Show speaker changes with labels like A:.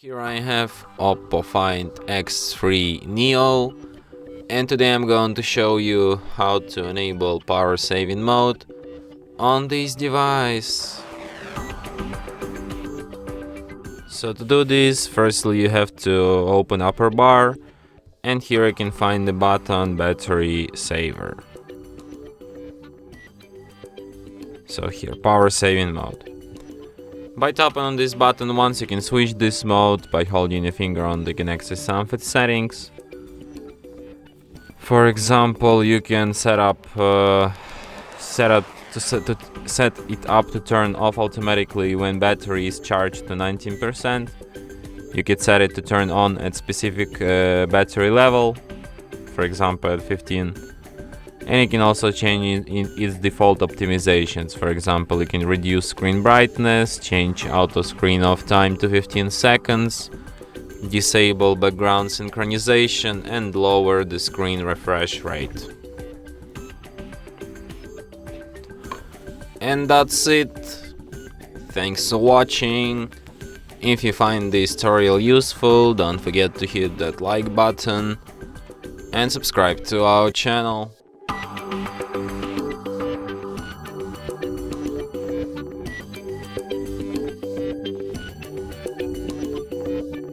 A: Here I have OPPO Find X3 Neo, and today I'm going to show you how to enable power saving mode on this device. So to do this, firstly you have to open upper bar, and here you can find the button battery saver. So here, power saving mode. By tapping on this button once, you can switch this mode by holding your finger on the connected sound settings. For example, you can set it up to turn off automatically when battery is charged to 19%. You can set it to turn on at specific battery level, for example at 15. And you can also change its default optimizations. For example, you can reduce screen brightness, change auto screen off time to 15 seconds, disable background synchronization, and lower the screen refresh rate. And that's it. Thanks for watching. If you find this tutorial useful, don't forget to hit that like button and subscribe to our channel.